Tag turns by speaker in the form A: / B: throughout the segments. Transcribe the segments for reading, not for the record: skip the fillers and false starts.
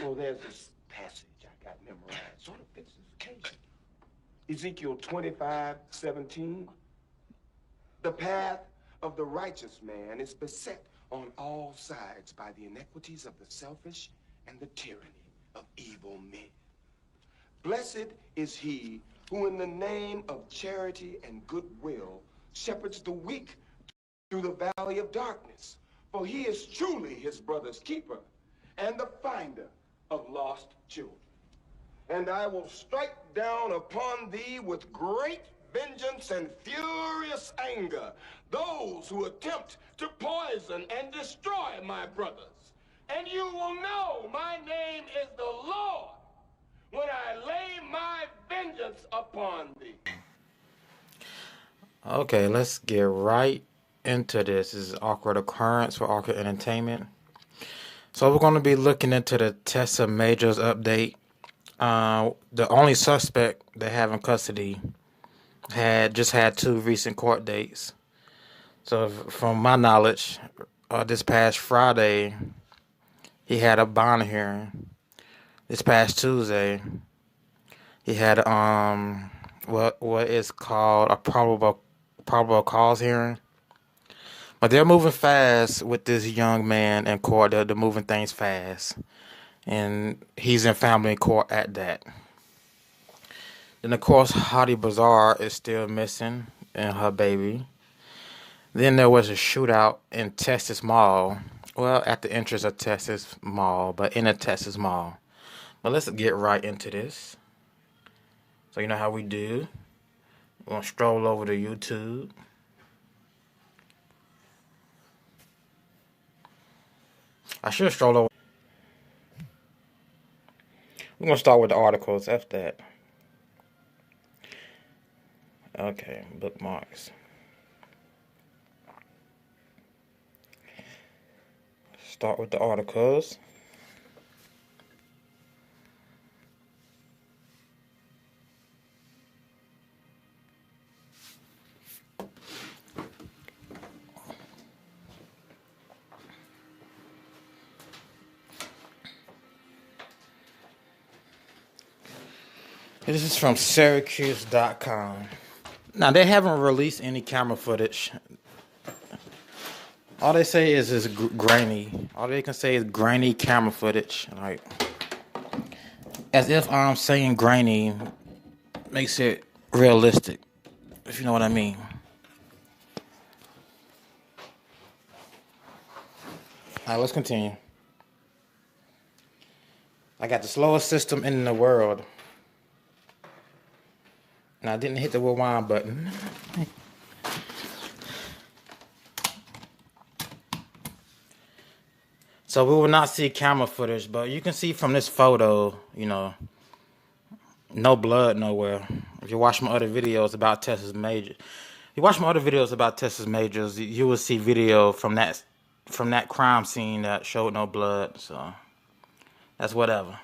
A: Well, there's this passage I got memorized. Sort of fits this occasion. Ezekiel 25:17. The path of the righteous man is beset on all sides by the iniquities of the selfish and the tyranny of evil men. Blessed is he who in the name of charity and goodwill shepherds the weak through the valley of darkness, for he is truly his brother's keeper and the finder of lost children. And I will strike down upon thee with great vengeance and furious anger those who attempt to poison and destroy my brothers. And you will know my name is the Lord when I lay my vengeance upon thee.
B: Okay, let's get right into this. This is Awkward Occurrence for Awkward Entertainment. So we're going to be looking into the Tessa Majors update. The only suspect they have in custody had 2 recent court dates. So from my knowledge, this past Friday, he had a bond hearing. This past Tuesday, he had what is called a probable cause hearing. But they're moving fast with this young man in court. They're moving things fast. And he's in family court at that. Then, of course, Hadi Bazaar is still missing and her baby. Then there was a shootout in Texas Mall. Well, at the entrance of Texas Mall, but in a Texas Mall. But let's get right into this. So you know how we do. We're going to stroll over to YouTube. I should stroll over. We're going to start with the articles. F that. Okay, bookmarks. Start with the articles. This is from Syracuse.com. Now, they haven't released any camera footage. All they say is grainy. All they can say is grainy camera footage. Like, as if I'm saying grainy makes it realistic, if you know what I mean. Alright, let's continue. I got the slowest system in the world. And I didn't hit the rewind button. So we will not see camera footage, but you can see from this photo, no blood nowhere. If you watch my other videos about Tessa Majors, you will see video from that crime scene that showed no blood. So that's whatever.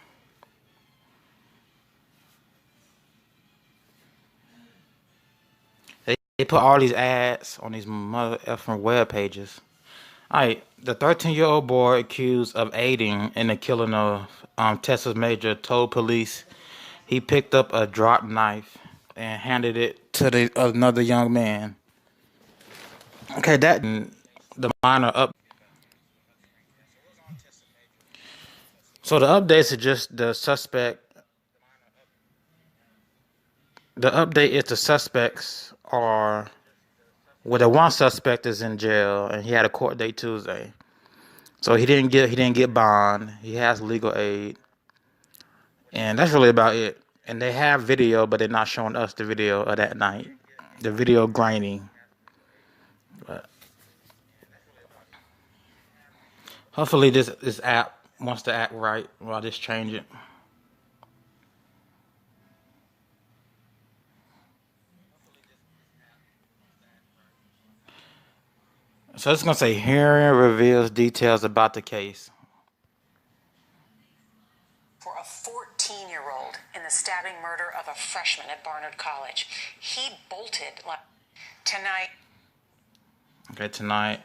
B: They put all these ads on these mother effing web pages. Alright, the 13-year-old boy accused of aiding in the killing of Tessa Major told police he picked up a dropped knife and handed it to another young man. Okay, that the minor up. So the updates are just the suspect. The update is the suspects are. Well, the one suspect is in jail, and he had a court date Tuesday. So he didn't get bond. He has legal aid, and that's really about it. And they have video, but they're not showing us the video of that night. The video grainy. But hopefully this app wants to act right. Well, I'll just change it. So it's going to say hearing reveals details about the case.
C: For a 14-year-old in the stabbing murder of a freshman at Barnard College. He bolted tonight.
B: Okay, tonight.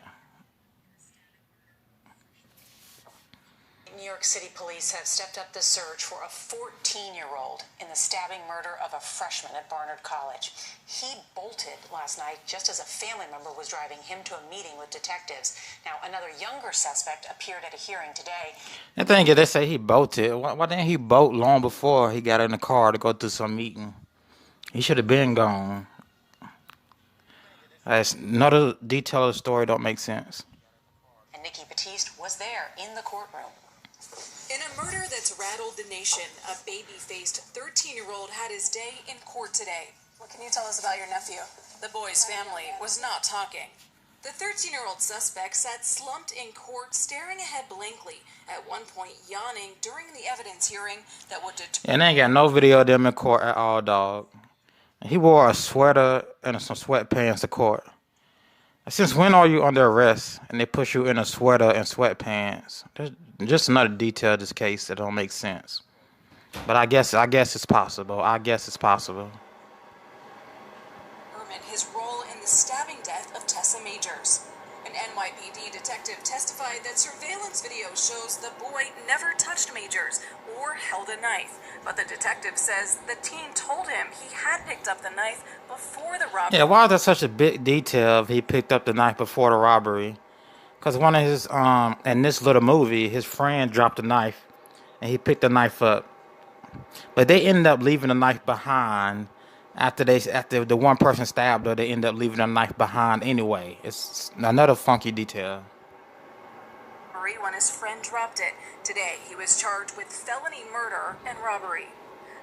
C: New York City police have stepped up the search for a 14-year-old in the stabbing murder of a freshman at Barnard College. He bolted last night just as a family member was driving him to a meeting with detectives. Now, another younger suspect appeared at a hearing today.
B: The thing is, they say he bolted. Why didn't he bolt long before he got in the car to go to some meeting? He should have been gone. That's another detail of the story don't make sense.
C: And Nikki Batiste was there in the courtroom.
D: In a murder that's rattled the nation, a baby-faced 13-year-old had his day in court today. What can you tell us about your nephew? The boy's family was not talking. The 13-year-old suspect sat slumped in court, staring ahead blankly, at one point yawning during the evidence hearing that would determine...
B: And they ain't got no video of them in court at all, dog. He wore a sweater and some sweatpants to court. Since when are you under arrest and they put you in a sweater and sweatpants? There's just another detail of this case that don't make sense. But I guess it's possible.
D: His role in the stabbing death of Tessa Majors. An NYPD detective testified that surveillance video shows the boy never touched Majors or held a knife. But the detective says the teen told him he had picked up the knife before the robbery.
B: Yeah, why is that such a big detail if he picked up the knife before the robbery? Because one of his, in this little movie, his friend dropped the knife and he picked the knife up. But they ended up leaving the knife behind. After the one person stabbed her, they end up leaving the knife behind anyway. It's another funky detail.
D: When his friend dropped it. Today, he was charged with felony murder and robbery.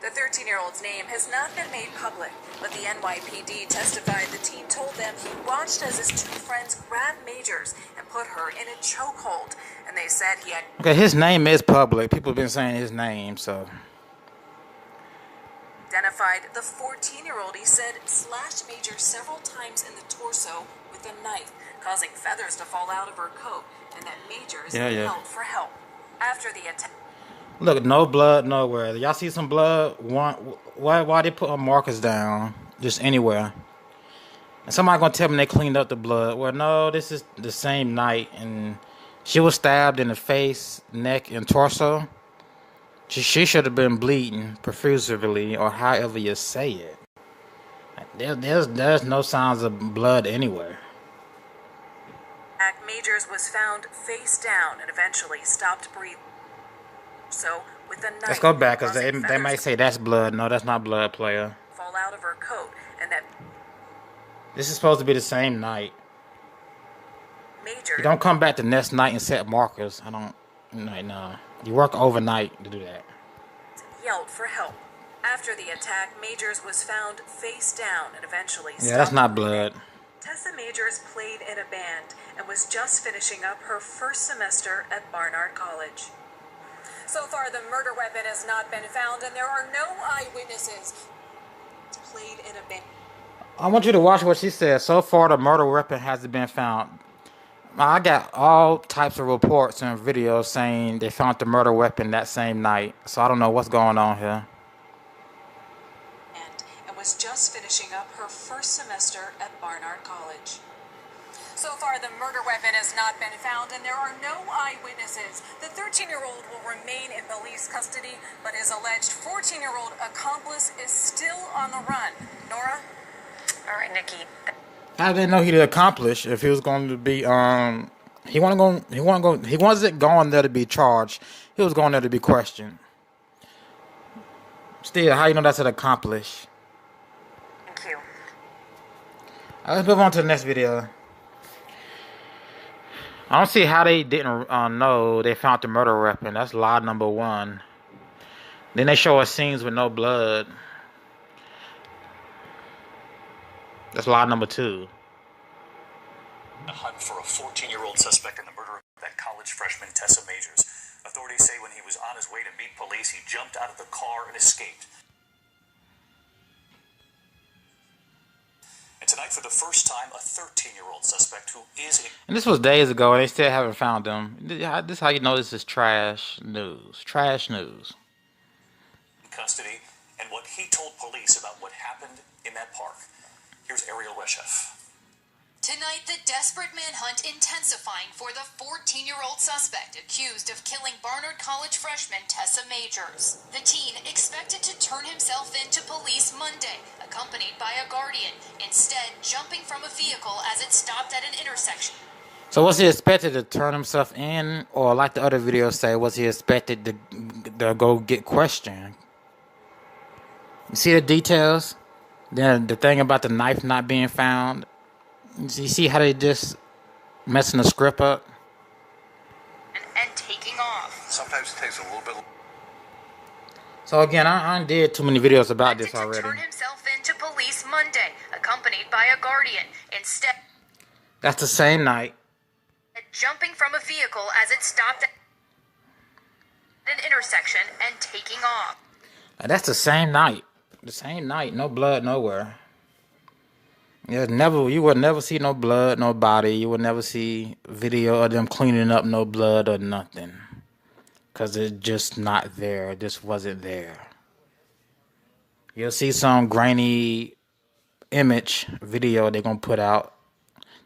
D: The 13-year-old's name has not been made public, but the NYPD testified the teen told them he watched as his two friends grabbed Majors and put her in a chokehold. And they said he had...
B: Okay, his name is public. People have been saying his name, so...
D: Identified the 14-year-old, he said, slashed Major several times in the torso with a knife, causing feathers to fall out of her coat, and that Majors yelled for help. After the attack...
B: Look, no blood nowhere. Y'all see some blood? Why they put markers down? Just anywhere. And somebody gonna tell me they cleaned up the blood. Well, no, this is the same night, and she was stabbed in the face, neck, and torso. She should have been bleeding profusely, or however you say it. There's no signs of blood anywhere.
D: Majors was found face down and eventually stopped breathing. So, with a knife...
B: Let's go back, because they might say that's blood. No, that's not blood, player.
D: ...fall out of her coat, and that...
B: This is supposed to be the same night.
D: Major...
B: You don't come back the next night and set markers. No. You work overnight to do that.
D: ...yelled for help. After the attack, Majors was found face down and eventually...
B: Yeah, that's not blood.
D: Tessa Majors played in a band and was just finishing up her first semester at Barnard College. So far, the murder weapon has not been found, and there are no eyewitnesses. Played in a band.
B: I want you to watch what she said. So far, the murder weapon hasn't been found. I got all types of reports and videos saying they found the murder weapon that same night. So I don't know what's going on here.
D: And was just finishing up her first semester at Barnard College. So far, the murder weapon has not been found, and there are no eyewitnesses. The 13-year-old will remain in police custody, but his alleged 14-year-old accomplice is still on the run. Nora?
C: All right, Nikki.
B: I didn't know he'd accomplish if he was going to be he wasn't going there to be charged. He was going there to be questioned. Still, how you know that's an accomplish?
C: Thank you.
B: Let's move on to the next video. I don't see how they didn't know they found the murder weapon. That's lie number one. Then they show us scenes with no blood. That's lie number two.
E: A hunt for a 14-year-old suspect in the murder of that college freshman Tessa Majors. Authorities say when he was on his way to meet police, he jumped out of the car and escaped. And tonight, for the first time, a 13-year-old suspect who is...
B: And this was days ago, and they still haven't found him. This is how you know this is trash news. Trash news.
E: ...in custody, and what he told police about what happened in that park. Here's Ariel Reshef.
D: Tonight, the desperate manhunt intensifying for the 14-year-old suspect accused of killing Barnard College freshman Tessa Majors. The teen expected to turn himself in to police Monday, accompanied by a guardian, instead jumping from a vehicle as it stopped at an intersection.
B: So was he expected to turn himself in, or like the other videos say, was he expected to go get questioned? You see the details? Then the thing about the knife not being found. You see how they just messing the script up?
D: And taking off.
F: Sometimes it takes a little bit.
B: So again, I did too many videos about this already.
D: To turn himself in to police Monday, accompanied by a guardian, instead.
B: That's the same night.
D: Jumping from a vehicle as it stopped at an intersection and taking off.
B: That's the same night. The same night. No blood nowhere. You would never see no blood, no body. You would never see video of them cleaning up no blood or nothing. Because it's just not there. It just wasn't there. You'll see some grainy image video they're going to put out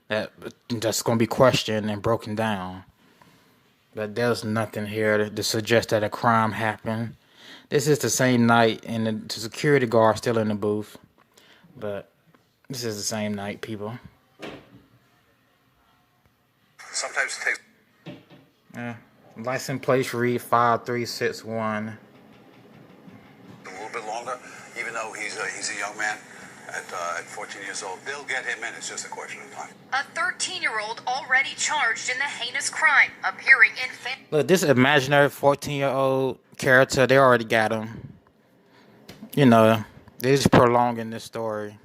B: that's going to be questioned and broken down. But there's nothing here to suggest that a crime happened. This is the same night, and the security guard still in the booth. But this is the same night, people.
F: Sometimes it takes.
B: Yeah. License plate read 5361.
F: A little bit longer, even though he's a young man at 14 years old. They'll get him in. It's just a question of time.
D: A 13-year-old already charged in the heinous crime, appearing in.
B: Look, this imaginary 14-year-old character, they already got him. You know, they're just prolonging this story.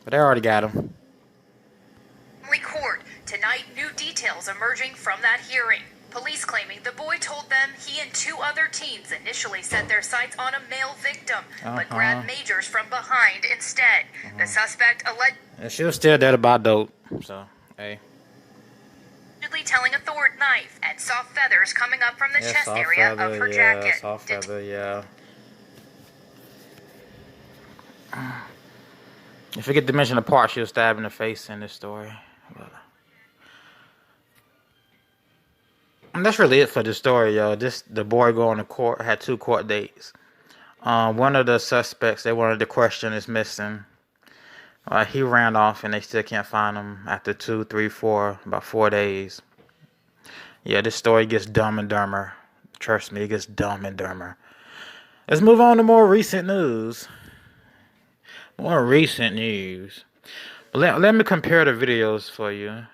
B: But they already got him.
D: Court. Tonight, new details emerging from that hearing. Police claiming the boy told them he and two other teens initially set their sights on a male victim, but grabbed Majors from behind instead. The suspect
B: And she was still dead about dope, so, hey.
D: allegedly telling authorities knife and saw feathers coming up from the chest area of her jacket.
B: Soft feather, yeah. You forget to mention the part she was stabbed in the face in this story. But, and that's really it for the story, yo. The boy going to court, had 2 court dates. One of the suspects they wanted to question is missing. He ran off and they still can't find him after 2, 3, 4, about 4 days. Yeah, this story gets dumb and dumber. Trust me, it gets dumb and dumber. Let's move on to more recent news. Let me compare the videos for you.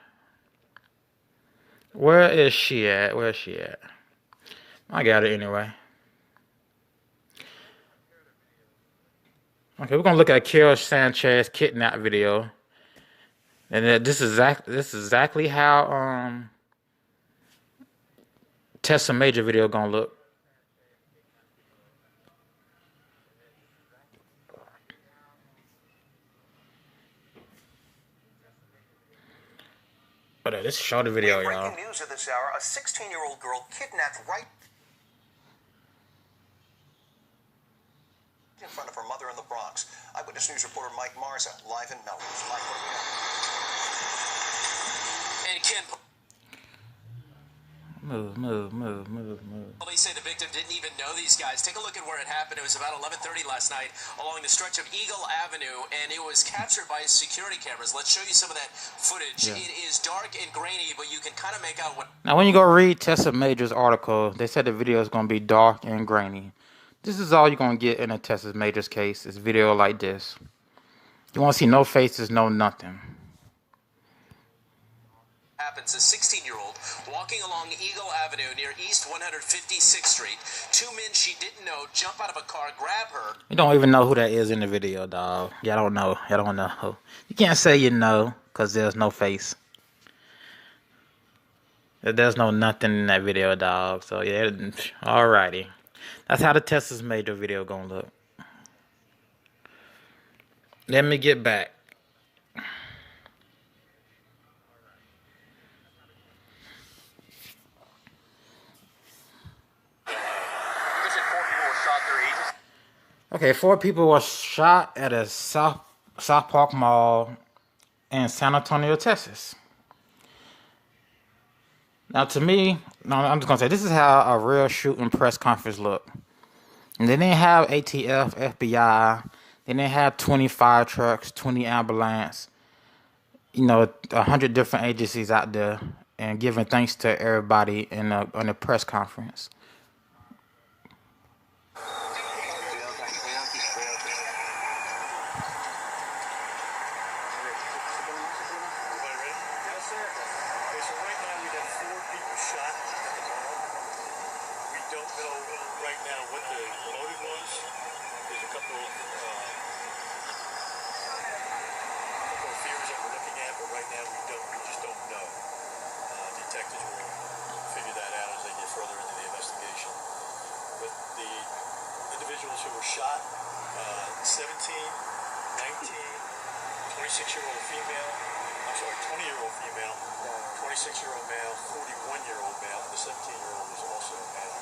B: Where is she at? I got it anyway. Okay, we're gonna look at Carol Sanchez kidnap video, and this is exactly how Tessa Major video gonna look. But let's show the video, y'all.
G: Breaking news at this hour: a 16-year-old girl kidnapped right in front of her mother in the Bronx. Eyewitness News reporter Mike Marza, live in Melrose. Mike, what do we have? And Ken.
B: Move.
H: Police say the victim didn't even know these guys. Take a look at where it happened. It was about 11:30 last night along the stretch of Eagle Avenue, and it was captured by security cameras. Let's show you some of that footage. Yeah. It is dark and grainy, but you can kind of make out what...
B: Now, when you go read Tessa Majors' article, they said the video is going to be dark and grainy. This is all you're going to get in a Tessa Majors case, is video like this. You won't see no faces, no nothing.
H: Happens, a 16-year-old walking along Eagle Avenue near East 156th Street. 2 men she didn't know jump out of a car, grab her.
B: You don't even know who that is in the video, dog. Y'all don't know. You can't say you know, because there's no face. There's no nothing in that video, dog. So, yeah, alrighty. That's how the Tessa Major video gonna look. Let me get back. Okay, 4 people were shot at a SouthPark mall in San Antonio, Texas. Now, to me, no, I'm just gonna say this is how a real shooting press conference look. And they didn't have ATF, FBI. They didn't have 20 fire trucks, 20 ambulance. 100 different agencies out there, and giving thanks to everybody on the press conference.
E: Who were shot, 17, 19, 26-year-old female, 20-year-old female, 26-year-old male, 41-year-old male, and the 17-year-old is also a male.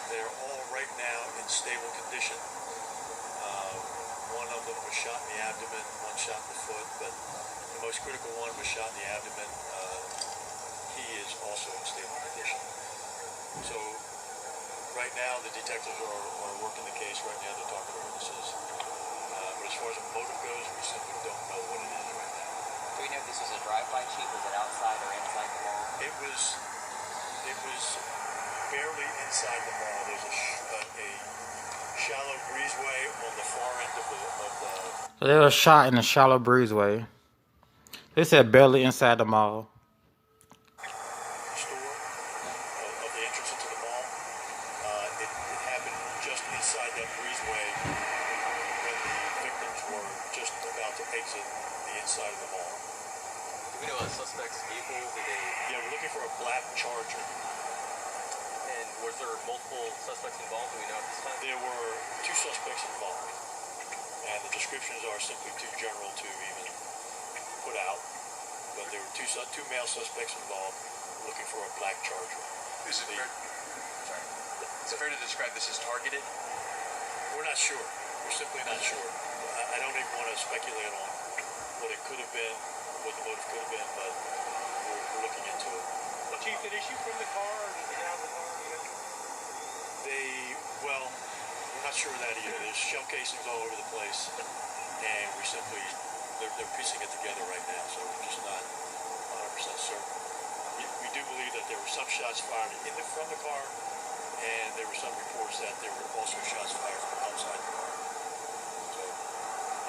E: They're all right now in stable condition. One of them was shot in the abdomen, one shot in the foot, but the most critical one was shot in the abdomen. He is also in stable condition. So right now, the detectives are working the case. Right now, they're talking to witnesses. But as far as the motive goes, we simply don't know what it is right now.
I: Do we know if this was a drive-by, Chief? Was it outside or inside the mall?
E: It was barely inside the mall. There's a shallow breezeway on the far end of the.
B: So they were shot in a shallow breezeway. They said barely inside the mall.
E: Suspects involved? Do we know at this time? There were 2 suspects involved, and the descriptions are simply too general to even put out. But there were two male suspects involved looking for a black Charger.
J: Is it fair to describe this as targeted?
E: We're not sure. We're simply not sure. I don't even want to speculate on what it could have been, what the motive could have been, but we're looking into it.
J: Chief, did they shoot from the car or did they get out of the car?
E: Well, we're not sure of that either. There's shell casings all over the place, and they're piecing it together right now, so we're just not 100% certain. We do believe that there were some shots fired from the car, and there were some reports that there were also shots fired from outside the car. So,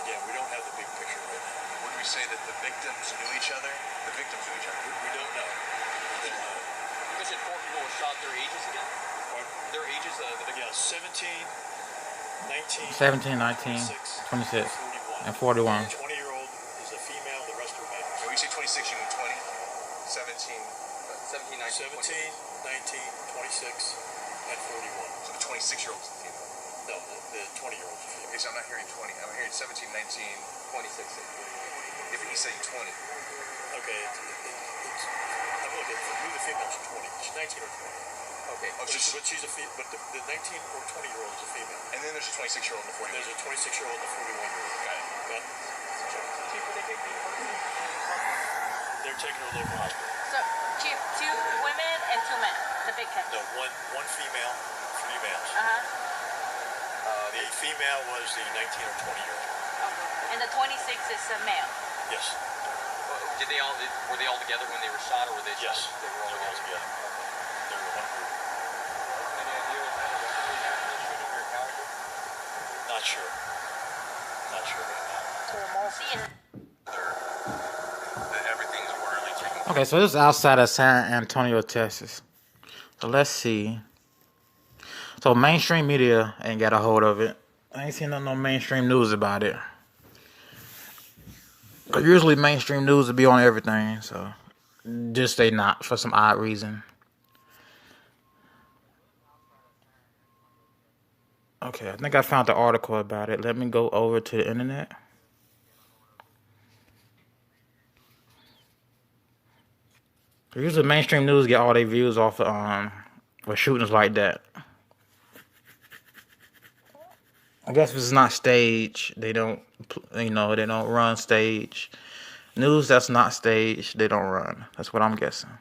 E: again, we don't have the big picture right now.
J: Would we say that the victims knew each other? The victims knew each other?
E: We don't know.
I: You said 4 people were shot. Their ages again? Their ages, the victims?
E: Yeah, 17, 19,
B: 17, 19, 26, and 41.
E: 20-year-old is a female, the rest are males.
J: When you say 26, you mean 20? 17,
E: 19, 26, and 41.
J: So the 26-year-old is the female?
E: No, the 20-year-old is the female.
J: Okay, so I'm not hearing 20. I'm hearing 17, 19, 26, and 41. If he's saying 20.
E: Okay, I'm looking at who the female's 20. She's 19 or 20.
J: Okay.
E: But she's a female. But the 19 or 20-year-old is a female.
J: And then there's a 26-year-old and a 41-year-old.
E: There's a 26-year-old and a 41-year-old.
J: Got it.
I: Chief, would they take the person?
E: They're taking her to local hospital.
K: So, Chief, 2 women and 2 men, the victims.
E: No, one female, 3 males. The female was the 19 or 20-year-old.
K: Okay. And the 26 is a male.
E: Yes.
I: Were they all together when they were shot, or were they?
E: Yes.
I: Shot? They were all
E: together. They were one group.
I: Any idea what shooting or character?
E: Not sure. Not sure right now.
J: That everything's orderly taken.
B: Okay, so this is outside of San Antonio, Texas. So let's see. So mainstream media ain't got a hold of it. I ain't seen no mainstream news about it. Cause usually mainstream news will be on everything, so just they not for some odd reason. Okay, I think I found the article about it. Let me go over to the internet. Usually mainstream news get all their views off of shootings like that. I guess if it's not staged, they don't, they don't run stage. News that's not staged, they don't run. That's what I'm guessing.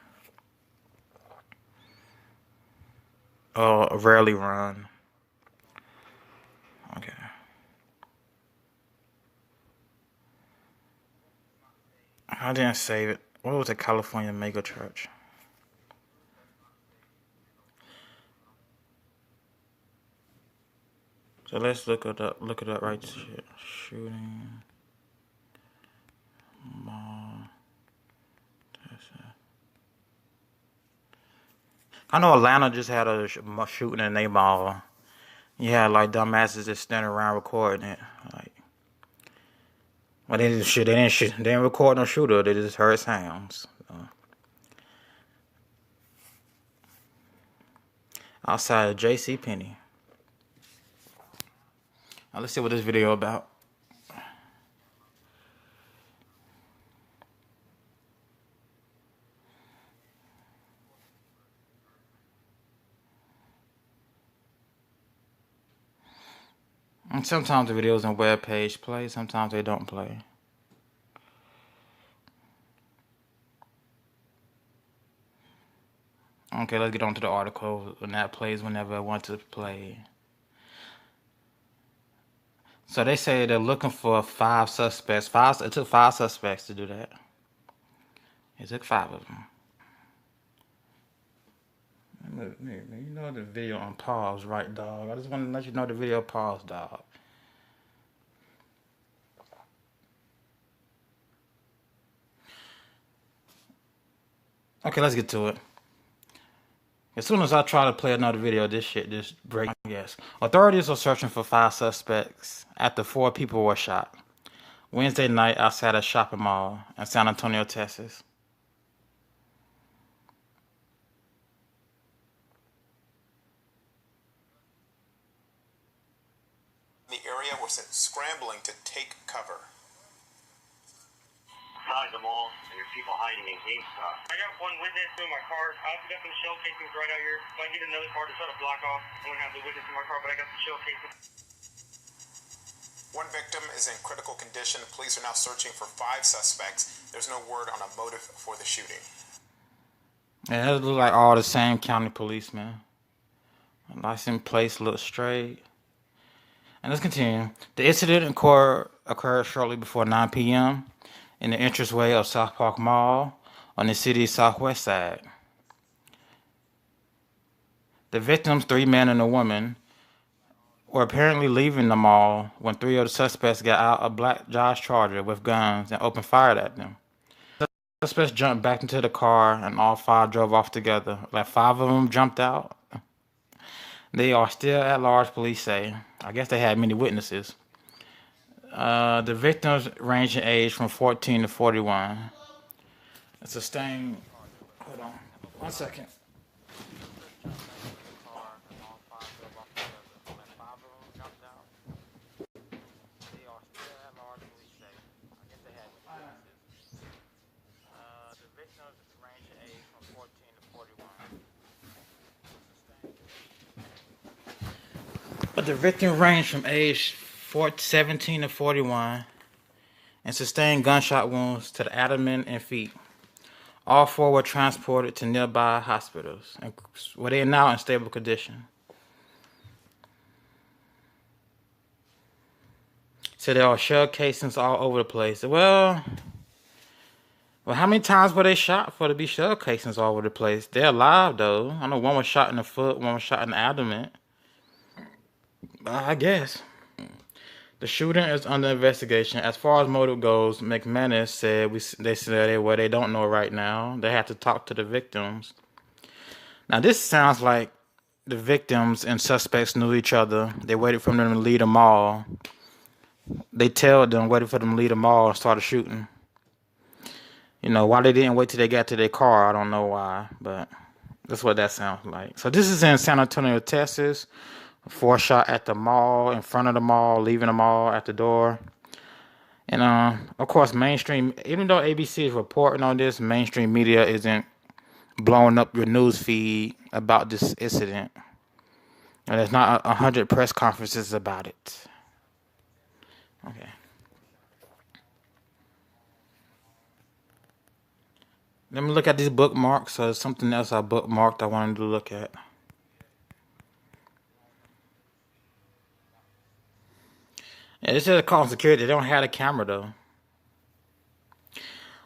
B: Or rarely run. Okay. I didn't save it. What was the California Megachurch? So let's look it up. Look it up right here. Shooting. Mall. I know Atlanta just had a shooting in a mall. You had like dumbasses just standing around recording it. Like, well, they didn't shoot. They didn't shoot. They didn't record no shooter. They just heard sounds. Outside of J.C. Penney. Now let's see what this video about. And sometimes the videos on web page play. Sometimes they don't play. Okay, let's get on to the article. And that plays whenever I want to play. So they say they're looking for 5 suspects. It took 5 suspects to do that. It took 5 of them. You know the video on pause, right, dog? I just want to let you know the video paused, dog. Okay, let's get to it. As soon as I try to play another video, this shit just breaks. Yes. Authorities are searching for 5 suspects after 4 people were shot Wednesday night outside a shopping mall in San Antonio, Texas.
L: The area was scrambling to take cover.
M: Inside the mall, and there's people hiding in GameStop. I got one witness in my car. I also got some shell casings right out here. If I get another car to try to block off, I'm going to have the witness in my car, but I got some shell casings.
L: One victim is in critical condition. Police are now searching for 5 suspects. There's no word on a motive for the shooting.
B: Yeah, it look like all the same county policemen. License plates look straight. And let's continue. The incident occurred shortly before 9 p.m. in the entranceway of SouthPark Mall on the city's southwest side. The victims, 3 men and a woman, were apparently leaving the mall when 3 of the suspects got out a black Dodge Charger with guns and opened fire at them. The suspects jumped back into the car and all 5 drove off together. Like 5 of them jumped out. They are still at large, police say. I guess they had many witnesses. The victims range in age from 14 to 41. It's a stain. Hold on. 1 second. But the victim ranged from age 17 to 41 and sustained gunshot wounds to the abdomen and feet. All 4 were transported to nearby hospitals, where they are now in stable condition. So there are shell casings all over the place. Well, how many times were they shot for to be shell casings all over the place? They're alive, though. I know one was shot in the foot, one was shot in the abdomen. I guess. The shooting is under investigation. As far as motive goes, McManus said they don't know right now. They have to talk to the victims. Now, this sounds like the victims and suspects knew each other. They waited for them to leave the mall. They tailed them, waited for them to leave the mall and started shooting. You know, why they didn't wait till they got to their car, I don't know why, but that's what that sounds like. So this is in San Antonio, Texas. 4 shot at the mall, in front of the mall, leaving the mall at the door. And, of course, mainstream, even though ABC is reporting on this, mainstream media isn't blowing up your news feed about this incident. And there's not 100 press conferences about it. Okay. Let me look at these bookmarks. So there's something else I bookmarked I wanted to look at. Yeah, this is called security. They don't have a camera though.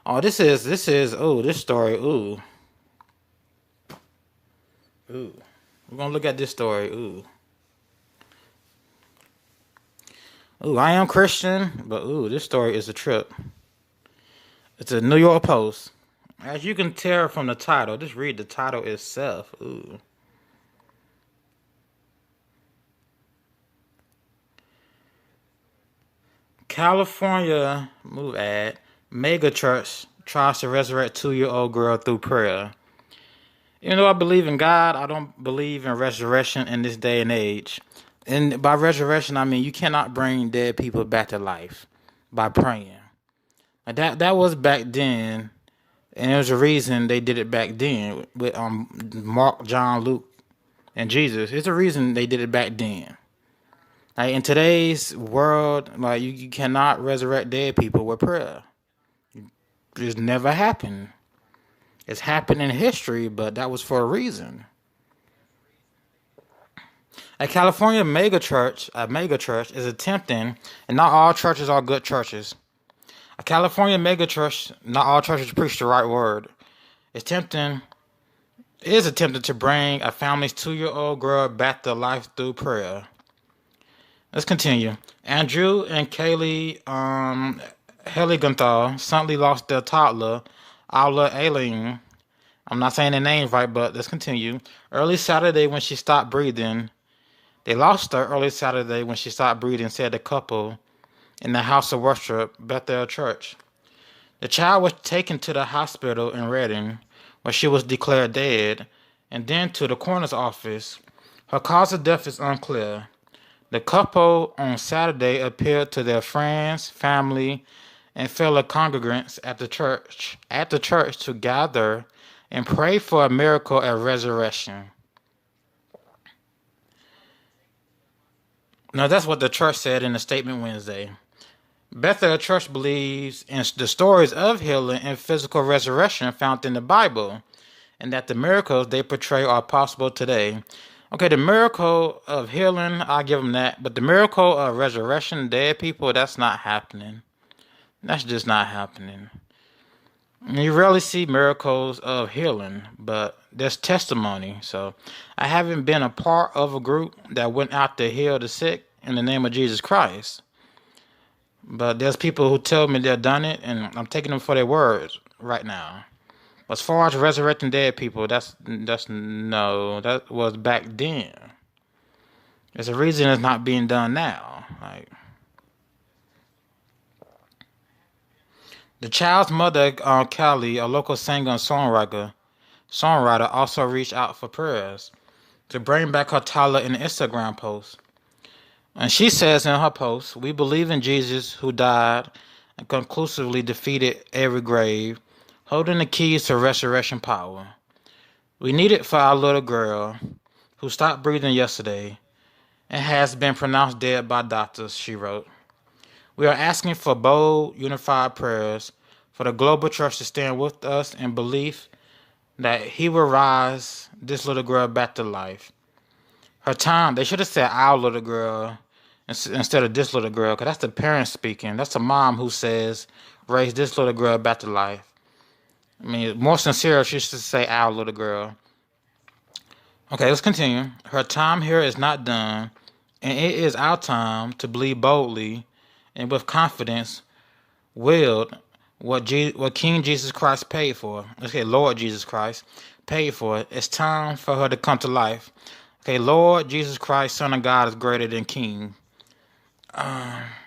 B: Oh, this is this story. Ooh. We're gonna look at this story. I am Christian, but this story is a trip. It's a New York Post. As you can tell from the title, just read the title itself. California Megachurch tries to resurrect 2-year-old girl through prayer. Even though I believe in God, I don't believe in resurrection in this day and age. And by resurrection, I mean you cannot bring dead people back to life by praying. Like that was back then, and there's a reason they did it back then with Mark, John, Luke, and Jesus. There's a reason they did it back then. Like in today's world, like you cannot resurrect dead people with prayer. It's never happened. It's happened in history, but that was for a reason. A California megachurch is attempting, and not all churches are good churches. A California megachurch, not all churches preach the right word, is attempting to bring a family's 2-year-old girl back to life through prayer. Let's continue. Andrew and Kaylee Heligenthal suddenly lost their toddler, Aula Aileen. I'm not saying the names right, but let's continue. Early Saturday when she stopped breathing. They lost her early Saturday when she stopped breathing, said the couple in the house of worship, Bethel Church. The child was taken to the hospital in Redding, where she was declared dead, and then to the coroner's office. Her cause of death is unclear. The couple on Saturday appeared to their friends, family, and fellow congregants at the church to gather and pray for a miracle at resurrection. Now that's what the church said in a statement Wednesday. Bethel Church believes in the stories of healing and physical resurrection found in the Bible, and that the miracles they portray are possible today. Okay, the miracle of healing, I'll give them that, but the miracle of resurrection, dead people, that's not happening. That's just not happening. You rarely see miracles of healing, but there's testimony. So I haven't been a part of a group that went out to heal the sick in the name of Jesus Christ. But there's people who tell me they've done it, and I'm taking them for their words right now. As far as resurrecting dead people, that was back then. There's a reason it's not being done now. Like the child's mother, Callie, a local singer and songwriter, also reached out for prayers to bring back her toddler in an Instagram post. And she says in her post, "We believe in Jesus who died and conclusively defeated every grave, holding the keys to resurrection power. We need it for our little girl who stopped breathing yesterday and has been pronounced dead by doctors," she wrote. "We are asking for bold, unified prayers for the global church to stand with us in belief that he will rise this little girl back to life. Her time," they should have said our little girl instead of this little girl, because that's the parent speaking. That's the mom who says, raise this little girl back to life. I mean, more sincere, she should say our little girl. Okay, let's continue. "Her time here is not done, and it is our time to believe boldly and with confidence willed what King Jesus Christ paid for." Okay, Lord Jesus Christ paid for it. It's time for her to come to life. Okay, Lord Jesus Christ, Son of God, is greater than King.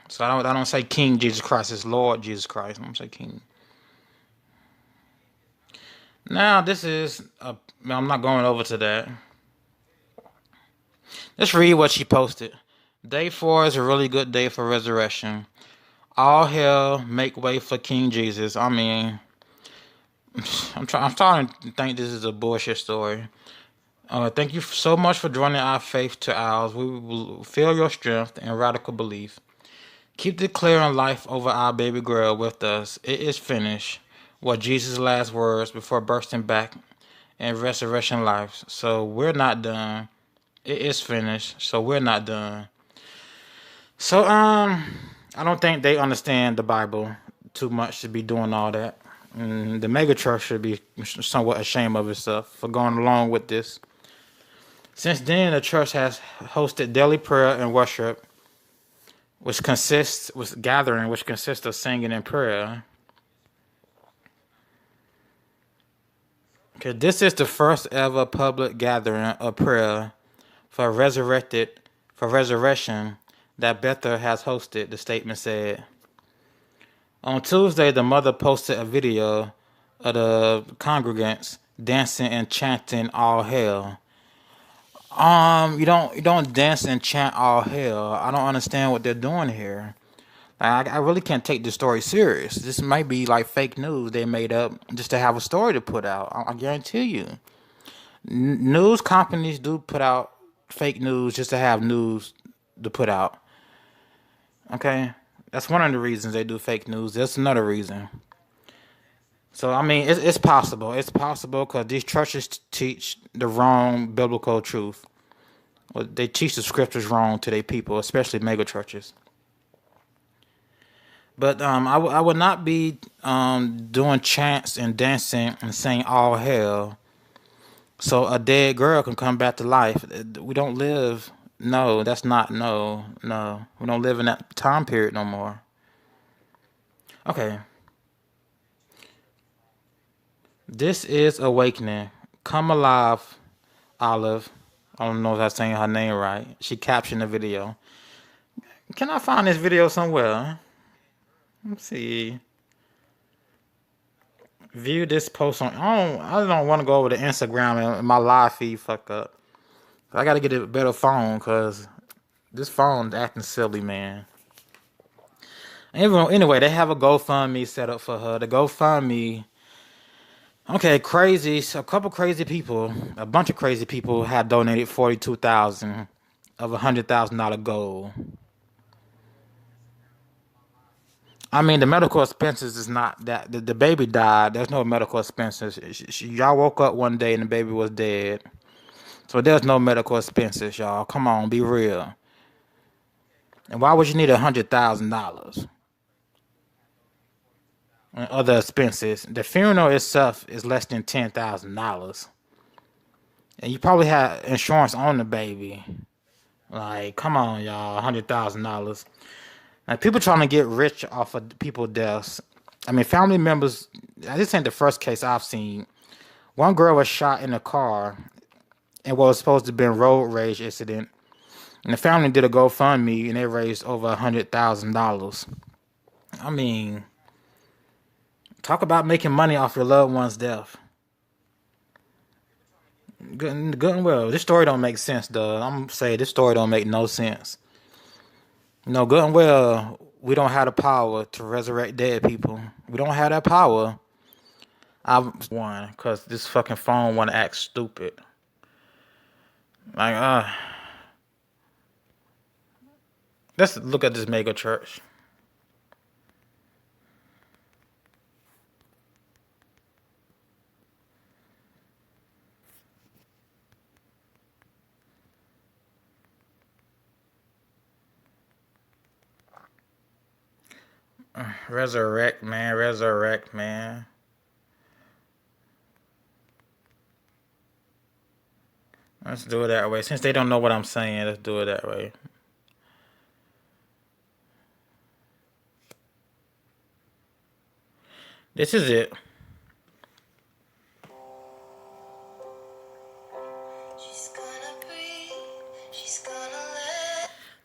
B: So I don't say King Jesus Christ. It's Lord Jesus Christ. I don't say King. Now I'm not going over to that. Let's read what she posted. "Day 4 is a really good day for resurrection. All hell make way for King Jesus." I mean, I'm starting to think this is a bullshit story. "Thank you so much for joining our faith to ours. We will feel your strength and radical belief. Keep declaring life over our baby girl with us. It is finished. were Jesus' last words before bursting back in resurrection life. So we're not done. It is finished. So we're not done. So I don't think they understand the Bible too much to be doing all that. The megachurch should be somewhat ashamed of itself for going along with this. Since then, the church has hosted daily prayer and worship, which consists of singing and prayer. Okay, this is the first ever public gathering of prayer for resurrection that Bethel has hosted, the statement said. On Tuesday, the mother posted a video of the congregants dancing and chanting all hail. You don't dance and chant all hell. I don't understand what they're doing here. I really can't take this story serious. This might be like fake news they made up just to have a story to put out. I guarantee you. News companies do put out fake news just to have news to put out. Okay? That's one of the reasons they do fake news. That's another reason. So, I mean, it's possible. It's possible because these churches teach the wrong biblical truth. Well, they teach the scriptures wrong to their people, especially mega churches. But I would not be doing chants and dancing and saying all hell so a dead girl can come back to life. We don't live. No, that's not. No. We don't live in that time period no more. Okay. This is Awakening. Come alive, Olive. I don't know if I'm saying her name right. She captioned the video. Can I find this video somewhere? Let's see. View this post on. I don't want to go over to Instagram and my live feed fuck up. I got to get a better phone because this phone's acting silly, man. Anyway, they have a GoFundMe set up for her. The GoFundMe. Okay, a couple crazy people, a bunch of crazy people have donated $42,000 of $100,000 goal. I mean, the medical expenses is not that. The baby died. There's no medical expenses. Y'all woke up one day and the baby was dead. So there's no medical expenses, y'all. Come on, be real. And why would you need $100,000? And other expenses. The funeral itself is less than $10,000. And you probably have insurance on the baby. Like, come on, y'all. $100,000. Like, people trying to get rich off of people's deaths. I mean, family members. This ain't the first case I've seen. One girl was shot in a car in what was supposed to have been a road rage incident. And the family did a GoFundMe and they raised over $100,000. I mean, talk about making money off your loved one's death. Good and well. This story don't make sense, though. I'm going to say this story don't make no sense. Good and well, we don't have the power to resurrect dead people. We don't have that power. I've won because this fucking phone want to act stupid. Like, let's look at this mega church. Resurrect, man. Let's do it that way. Since they don't know what I'm saying, let's do it that way. This is it.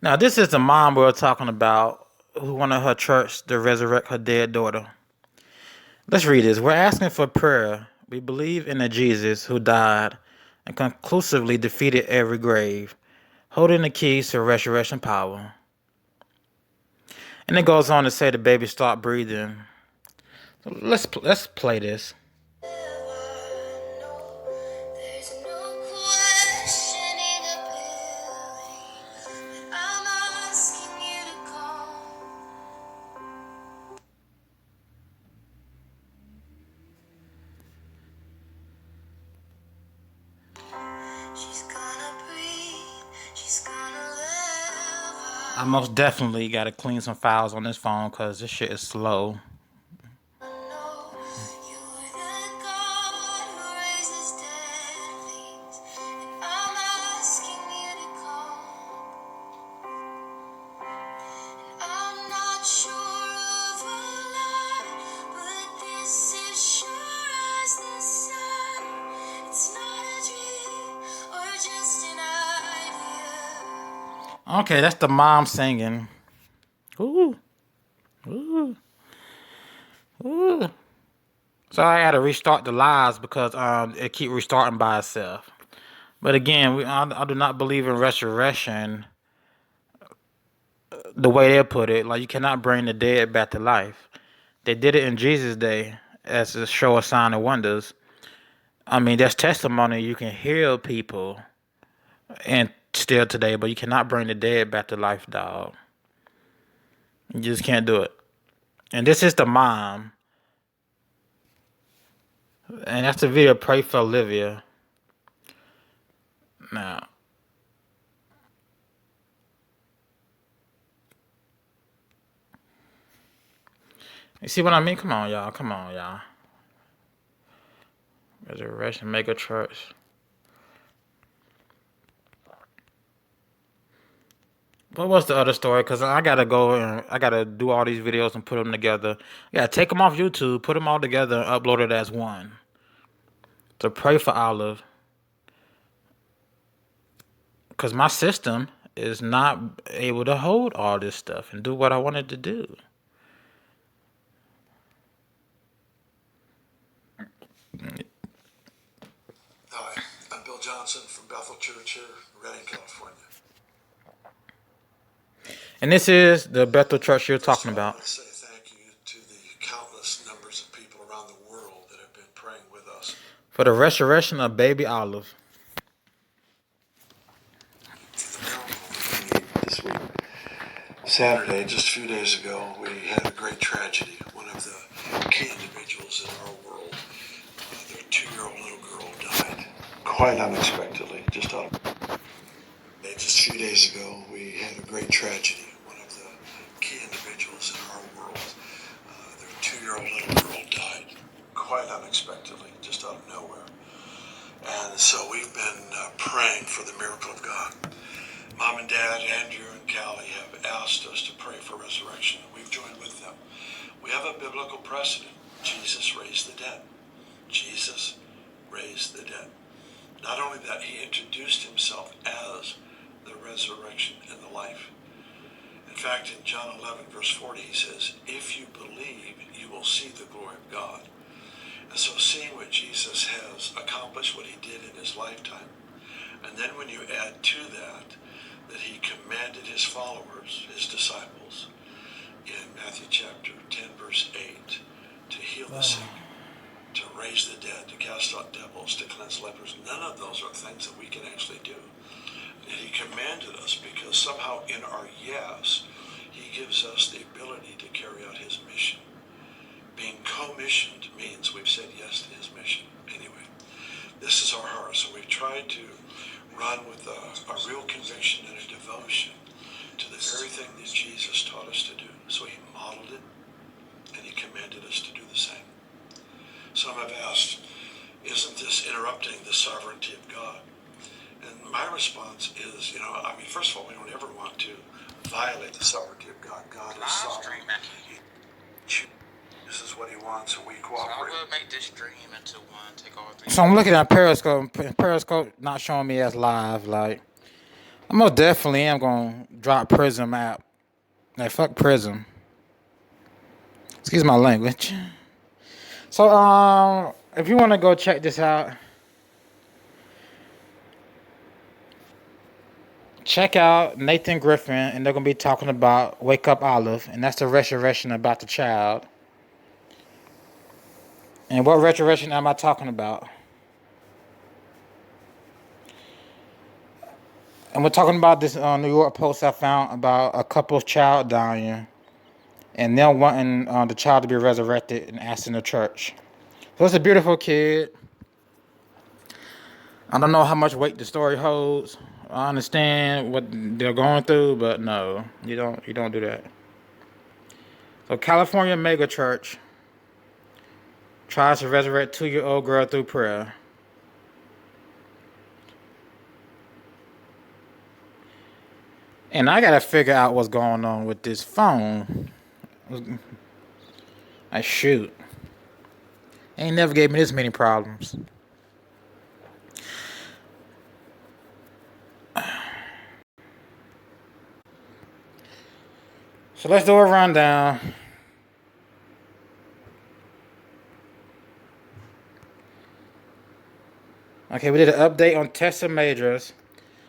B: Now, this is the mom we were talking about who wanted her church to resurrect her dead daughter. Let's read this. We're asking for prayer. We believe in a Jesus who died and conclusively defeated every grave, holding the keys to resurrection power. And it goes on to say the baby stopped breathing. So let's play this. I most definitely got to clean some files on this phone because this shit is slow. Okay, that's the mom singing. Ooh. Ooh. Ooh. So I had to restart the lives because it keep restarting by itself. But again, I do not believe in resurrection the way they put it. Like, you cannot bring the dead back to life. They did it in Jesus' day as a show of sign and wonders. I mean, there's testimony you can heal people and still today, but you cannot bring the dead back to life, dog. You just can't do it. And this is the mom. And that's the video, Pray for Olivia. Now, you see what I mean? Come on, y'all. Come on, y'all. Resurrection, Megachurch. What was the other story? Because I got to go and I got to do all these videos and put them together. Yeah, take them off YouTube, put them all together, and upload it as one. To pray for Olive. Because my system is not able to hold all this stuff and do what I wanted to do.
N: Hi, I'm Bill Johnson from Bethel Church here, Redding, California.
B: And this is the Bethel Church you're talking about.
N: I want to say thank you to the countless numbers of people around the world that have been praying with us
B: For the resurrection of baby Olive.
N: this week. Saturday, just a few days ago, we had a great tragedy. One of the key individuals in our world, their 2-year-old little girl, died quite unexpectedly. Just a few days ago, we had a great tragedy. One of the key individuals in our world, their 2-year-old little girl, died quite unexpectedly, just out of nowhere. And so we've been praying for the miracle of God. Mom and Dad, Andrew and Callie, have asked us to pray for resurrection. We've joined with them. We have a biblical precedent. Jesus raised the dead. Jesus raised the dead. Not only that, he introduced himself as the resurrection and the life. In fact, in John 11, verse 40, he says, if you believe, you will see the glory of God. And so seeing what Jesus has accomplished, what he did in his lifetime, and then when you add to that he commanded his followers, his disciples, in Matthew chapter 10, verse 8, to heal the sick, to raise the dead, to cast out devils, to cleanse lepers. None of those are things that we can actually do. And he commanded us because somehow in our yes, he gives us the ability to carry out his mission. Being commissioned means we've said yes to his mission. Anyway, this is our heart. So we've tried to run with a real conviction and a devotion to the very thing that Jesus taught us to do. So he modeled it, and he commanded us to do the same. Some have asked, isn't this interrupting the sovereignty of God? And my response is, first of all, we don't ever want to violate the sovereignty of God. God is sovereign. This is what he wants, and we cooperate.
O: So I will make this stream into one, take all three.
B: So I'm looking at Periscope. Periscope not showing me as live. Like, I most definitely am going to drop Prism app. Like, fuck Prism. Excuse my language. So, if you want to go check this out, check out Nathan Griffin, and they're going to be talking about Wake Up Olive, and that's the resurrection about the child. And what resurrection am I talking about? And we're talking about this New York Post I found about a couple's child dying, and them wanting the child to be resurrected and asking the church. So it's a beautiful kid. I don't know how much weight the story holds, I understand what they're going through, but no, you don't do that. So California Megachurch tries to resurrect 2-year-old girl through prayer. And I gotta figure out what's going on with this phone. I shoot. Ain't never gave me this many problems. So let's do a rundown. Okay, we did an update on Tessa Majors.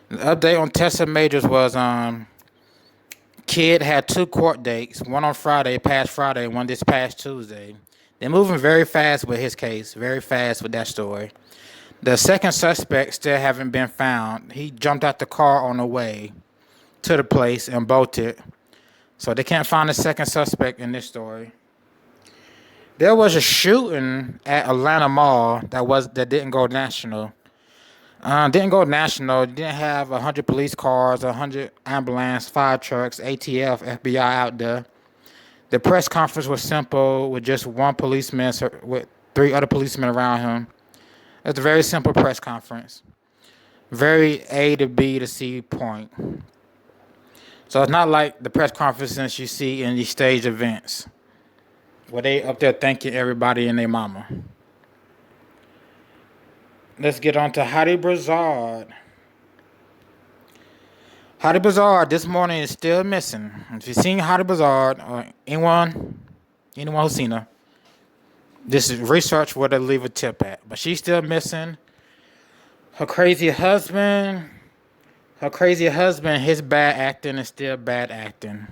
B: The update on Tessa Majors was kid had 2 court dates, one on past Friday, one this past Tuesday. They're moving very fast with his case, very fast with that story. The second suspect still haven't been found. He jumped out the car on the way to the place and bolted. So they can't find the second suspect in this story. There was a shooting at Atlanta Mall that didn't go national. Didn't have 100 police cars, 100 ambulance, fire trucks, ATF, FBI out there. The press conference was simple with just one policeman with 3 other policemen around him. It's a very simple press conference. Very A to B to C point. So it's not like the press conferences you see in these stage events where they up there thanking everybody and their mama. Let's get on to Hadi Brazard. Hadi Brazard this morning is still missing. If you've seen Hadi Brazard or anyone who's seen her, this is research where they leave a tip at. But she's still missing. Her crazy husband, his bad acting is still bad acting.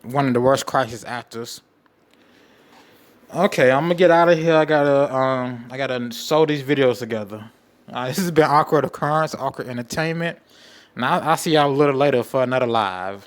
B: One of the worst crisis actors. Okay, I'm gonna get out of here. I gotta sew these videos together. This has been Awkward Occurrence, Awkward Entertainment. And I'll see y'all a little later for another live.